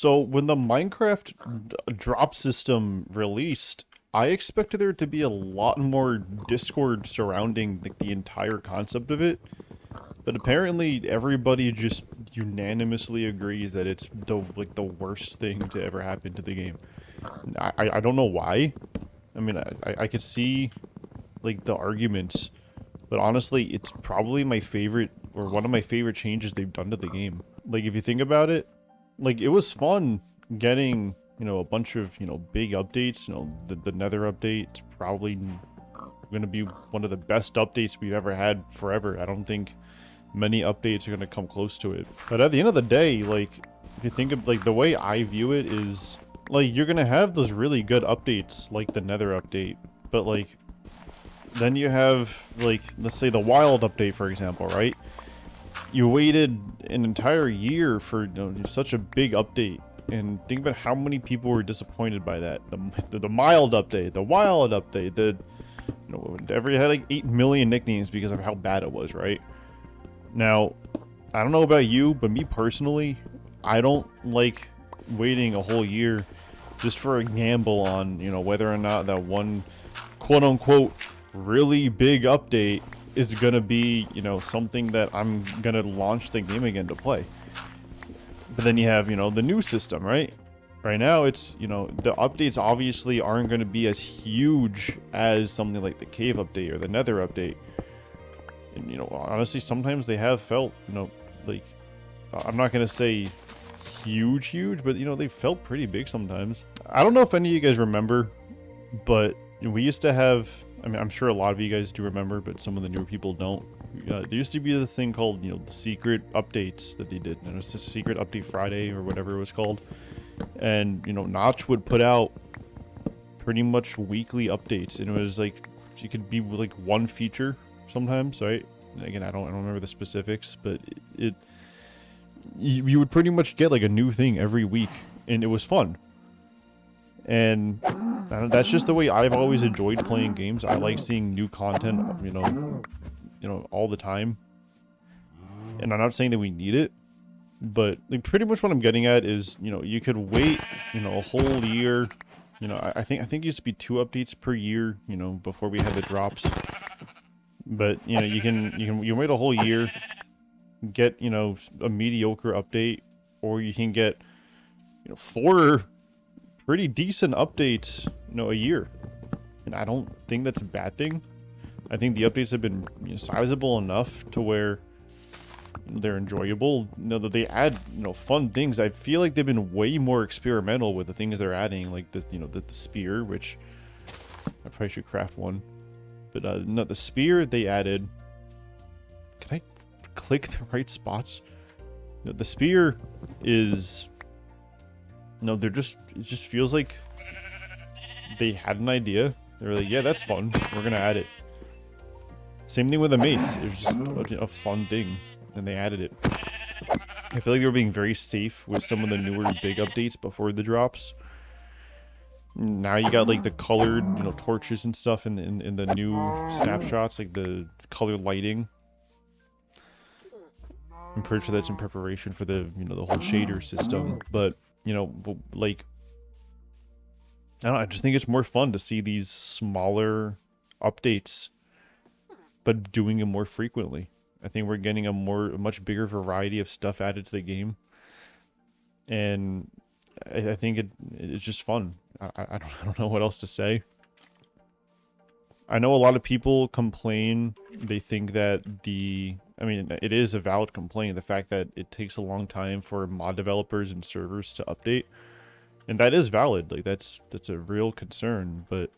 So when the Minecraft drop system released, I expected there to be a lot more Discord surrounding like the entire concept of it, but apparently everybody just unanimously agrees that it's the worst thing to ever happen to the game. I don't know why. I mean, I could see like the arguments, but honestly, it's probably my favorite or one of my favorite changes they've done to the game. Like if you think about it, like it was fun getting, a bunch of, big updates. The Nether update's probably going to be one of the best updates we've ever had forever. I don't think many updates are going to come close to it. But at the end of the day, like if you think of like the way I view it is like you're going to have those really good updates like the Nether update, but like then you have like let's say the wild update for example, right? You waited an entire year for such a big update, and think about how many people were disappointed by that. The mild update, the wild update, every had like 8 million nicknames because of how bad it was, right? Now, I don't know about you, but me personally, I don't like waiting a whole year just for a gamble on, whether or not that one quote unquote really big update is gonna be, something that I'm gonna launch the game again to play. But then you have, the new system, right? Right now, it's, the updates obviously aren't gonna be as huge as something like the cave update or the Nether update. And, honestly, sometimes they have felt, like, I'm not gonna say huge, but, they felt pretty big sometimes. I don't know if any of you guys remember, but we used to have, I mean, I'm sure a lot of you guys do remember, but some of the newer people don't. There used to be this thing called, the secret updates that they did. And it was a secret update Friday or whatever it was called. And, Notch would put out pretty much weekly updates. And it was like, it could be like one feature sometimes, right? And again, I don't remember the specifics, but you would pretty much get like a new thing every week. And it was fun. And that's just the way I've always enjoyed playing games. I like seeing new content, all the time. And I'm not saying that we need it, but like pretty much what I'm getting at is, you could wait, a whole year. I think it used to be 2 updates per year, before we had the drops. But you can wait a whole year, get a mediocre update, or you can get 4 pretty decent updates, a year. And I don't think that's a bad thing. I think the updates have been sizable enough to where they're enjoyable. That they add, fun things. I feel like they've been way more experimental with the things they're adding, like the spear, which I probably should craft one. But no, the spear they added. Can I click the right spots? No, the spear is. No, it just feels like they had an idea. They were like, yeah, that's fun. We're gonna add it. Same thing with the mace. It was just a fun thing, and they added it. I feel like they were being very safe with some of the newer big updates before the drops. Now you got like the colored, torches and stuff in the new snapshots, like the colored lighting. I'm pretty sure that's in preparation for the the whole shader system, but like I don't know, I just think it's more fun to see these smaller updates, but doing it more frequently. I think we're getting a much bigger variety of stuff added to the game, and I think it's just fun. I don't know what else to say. I know a lot of people complain. They think that I mean, it is a valid complaint, the fact that it takes a long time for mod developers and servers to update. And that is valid. Like, that's a real concern, but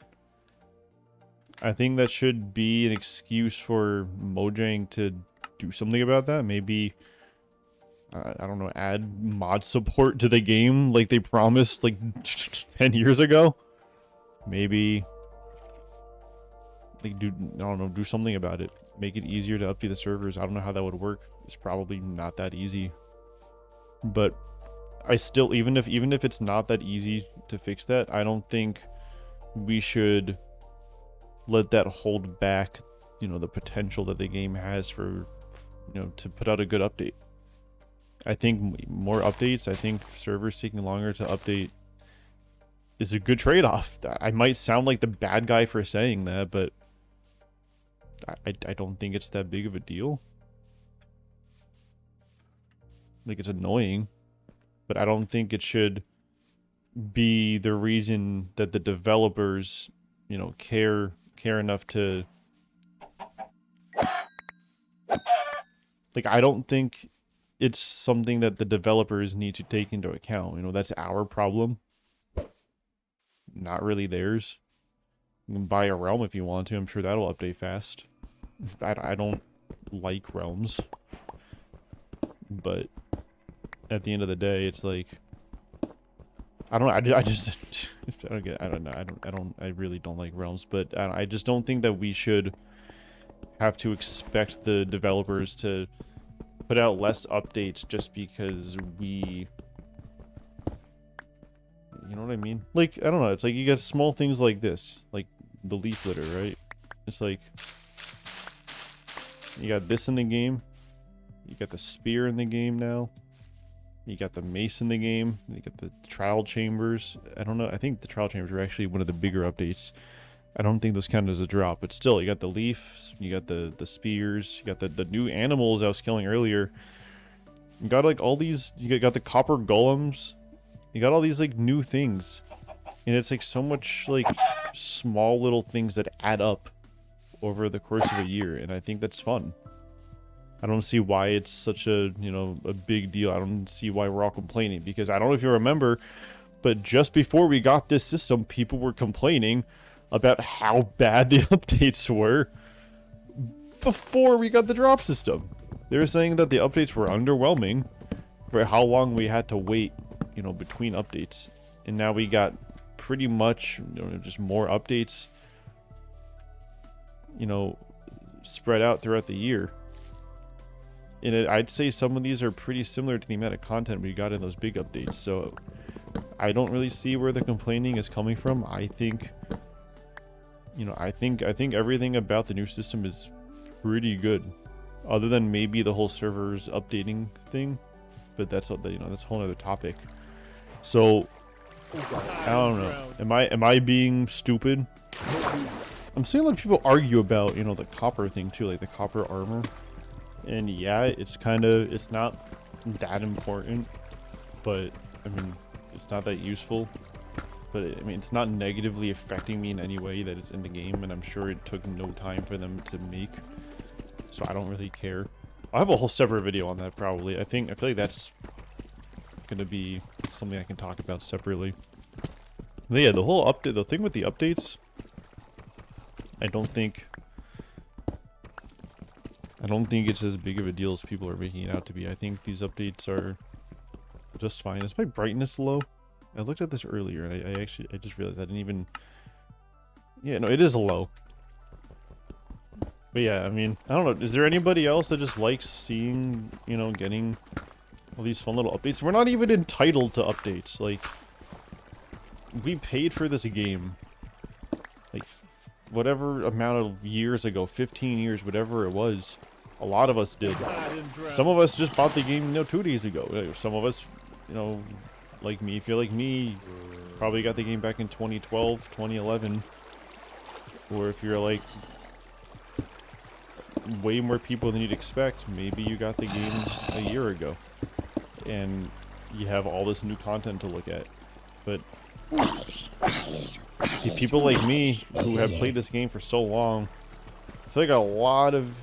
I think that should be an excuse for Mojang to do something about that. Maybe, I don't know, add mod support to the game like they promised like 10 years ago. Maybe they do something about it. Make it easier to update the servers. I don't know how that would work. It's probably not that easy. But I still, even if it's not that easy to fix that, I don't think we should let that hold back, the potential that the game has for, to put out a good update. I think more updates, I think servers taking longer to update is a good trade-off. I might sound like the bad guy for saying that, but I don't think it's that big of a deal. Like, it's annoying, but I don't think it should be the reason that the developers, you know, care enough to, like, I don't think it's something that the developers need to take into account. You know, that's our problem, not really theirs. You can buy a realm if you want to. I'm sure that'll update fast. I don't like realms, but at the end of the day, it's like, I don't know. I just I don't get. I don't know. I really don't like realms, but I just don't think that we should have to expect the developers to put out less updates just because we. You know what I mean? Like, I don't know. It's like you got small things like this, like the leaf litter, right? It's like you got this in the game. You got the spear in the game now. You got the mace in the game. You got the trial chambers. I don't know. I think the trial chambers are actually one of the bigger updates. I don't think those count as a drop, but still, you got the leaves. You got the spears. You got the new animals I was killing earlier. You got like all these. You got the copper golems. You got all these like new things, and it's like so much like small little things that add up over the course of a year, and I think that's fun. I don't see why it's such a, you know, a big deal. I don't see why we're all complaining, because I don't know if you remember, but just before we got this system, people were complaining about how bad the updates were before we got the drop system. They were saying that the updates were underwhelming for how long we had to wait, you know, between updates. And now we got pretty much, you know, just more updates, you know, spread out throughout the year. And I'd say some of these are pretty similar to the amount of content we got in those big updates. So I don't really see where the complaining is coming from. I think, you know, I think everything about the new system is pretty good, other than maybe the whole servers updating thing. But that's what you know, that's a whole other topic. So I don't know. Am I being stupid? I'm seeing a lot of people argue about, you know, the copper thing too, like the copper armor. And yeah, it's not that important, but I mean, it's not that useful. But I mean, it's not negatively affecting me in any way that it's in the game, and I'm sure it took no time for them to make, so I don't really care. I'll have a whole separate video on that probably. I feel like that's gonna be something I can talk about separately. But yeah, the whole update, the thing with the updates, I don't think it's as big of a deal as people are making it out to be. I think these updates are just fine. Is my brightness low? I looked at this earlier, and I just realized I didn't even... Yeah, no, it is low. But yeah, I mean, I don't know. Is there anybody else that just likes seeing, you know, getting all these fun little updates? We're not even entitled to updates. Like, we paid for this game, like, whatever amount of years ago, 15 years, whatever it was. A lot of us did. Some of us just bought the game, you know, 2 days ago. Some of us, you know, like me, if you're like me, probably got the game back in 2012, 2011. Or if you're like way more people than you'd expect, maybe you got the game a year ago. And you have all this new content to look at. But people like me who have played this game for so long, I feel like a lot of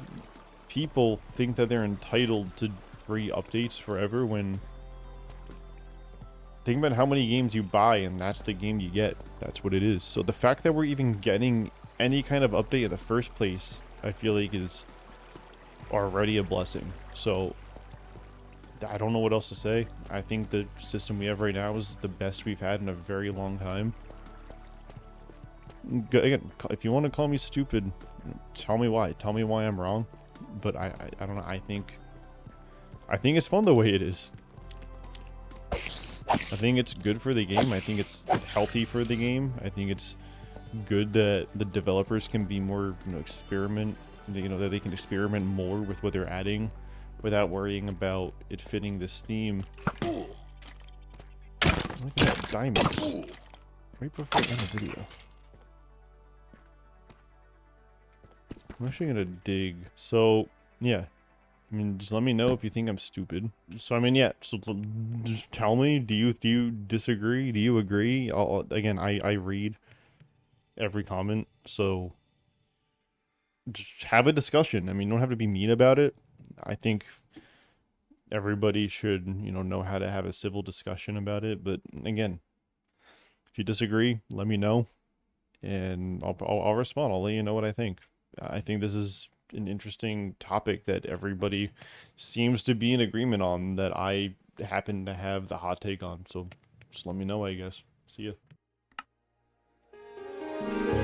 people think that they're entitled to free updates forever, when think about how many games you buy and that's the game you get. That's what it is. So the fact that we're even getting any kind of update in the first place, I feel like is already a blessing. So I don't know what else to say. I think the system we have right now is the best we've had in a very long time. Again, if you want to call me stupid, tell me why. Tell me why I'm wrong. But I don't know. I think it's fun the way it is. I think it's good for the game. I think it's healthy for the game. I think it's good that the developers can be more, you know, that they can experiment more with what they're adding. without worrying about it fitting this theme. Look at that diamond. Right before I end the video. I'm actually gonna dig. So, yeah. I mean, just let me know if you think I'm stupid. So, I mean, yeah. So, just tell me. Do you disagree? Do you agree? Again, I read every comment. So, just have a discussion. I mean, you don't have to be mean about it. I think everybody should, know how to have a civil discussion about it. But again, if you disagree, let me know, and I'll respond. I'll let you know what I think. I think this is an interesting topic that everybody seems to be in agreement on, that I happen to have the hot take on. So just let me know, I guess. See ya.